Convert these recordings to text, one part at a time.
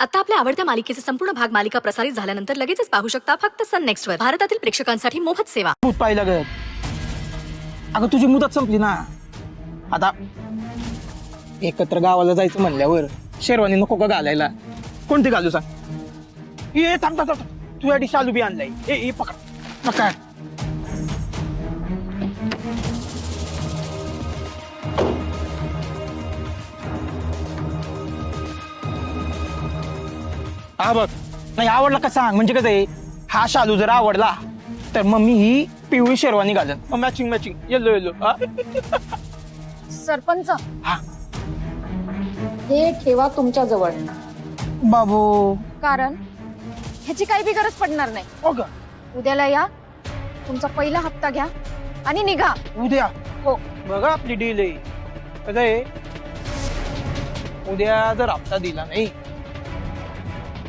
आता आपल्या आवडत्या मालिकेचे संपूर्ण भाग मालिका प्रसारित झाल्यानंतर लगेचच पाहू शकता फक्त सन नेक्स्ट वर. भारतातील प्रेक्षकांसाठी मोफत सेवा. भूत पाहिलं ग. अगं तुझी मुदत संपली ना. आता एकत्र गावाला जायचं म्हणल्यावर शेरवानी नको का घालायला? कोणती घालू सांग? ये थांब थांब थांब. तुझ्यासाठी शालू बी आणलाय. ए पकड पकड. हा बघ, नाही आवडला का सांग. म्हणजे कसं आहे, हा शालू जर आवडला तर मग मी ही पिवळी शेरवानी घालन. Matching matching yellow yellow. Sarpanch हा हे ठेवा तुमच्या जवळ, बाबू. कारण ह्याची काही बी गरज पडणार नाही. हो का? उद्याला या, तुमचा पहिला हप्ता घ्या आणि निघा. उद्या? हो. बघा आपली डील आहे. कसं आहे, उद्या जर हप्ता दिला नाही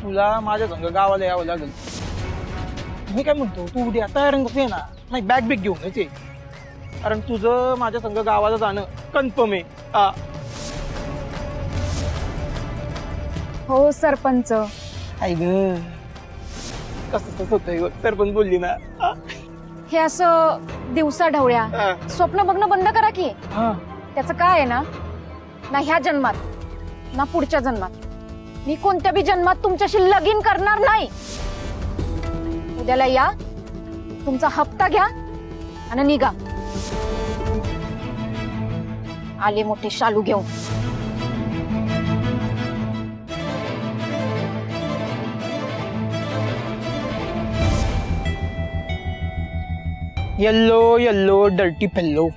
तुला माझ्या संग गावाला यावं लागेल. मी काय म्हणतो, तू उद्या तयार ये ना. नाही बॅग बिग घेऊन ये, कारण तुझं माझ्या संग गावाला जाणं कन्फर्म आहे. हो सरपंच. आई ग, कसं होतंय तर पण बोलली ना. हे असं दिवसा ढवळ्या स्वप्न बघणं बंद करा की. त्याचं काय आहे ना ह्या जन्मात ना पुढच्या जन्मात मी कोणत्या बी जन्मात तुमच्याशी लगीन करणार नाही. उद्याला या, तुमचा हप्ता घ्या आणि निघा. आले मोठे शालू घेऊन. Yellow yellow dirty fellow.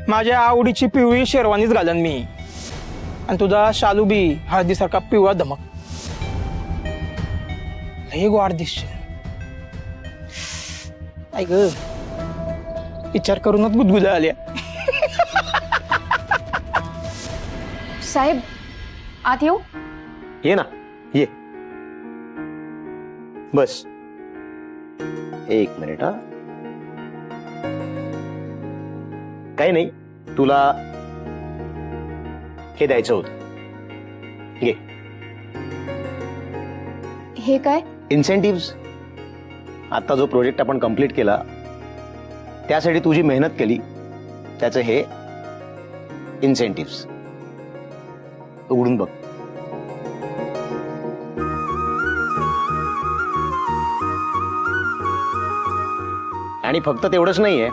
माझ्या आवडीची पिवळी शेरवानीच घालन मी, आणि तुझा शालू बी हळदीसारखा पिवळा धमक. लय गोड दिसशील. आई ग, विचार करूनच गुदगुल्या आल्या. साहेब आत येऊ? ये ना, ये बस. एक मिनिट. हा, काही नाही, तुला हे द्यायचं होतं. घे. हे काय? इन्सेंटिव्ह. आता जो प्रोजेक्ट आपण कंप्लीट केला त्यासाठी तुझी मेहनत केली त्याचं हे इन्सेंटिव्ह. उघडून बघ. आणि फक्त तेवढंच नाहीये,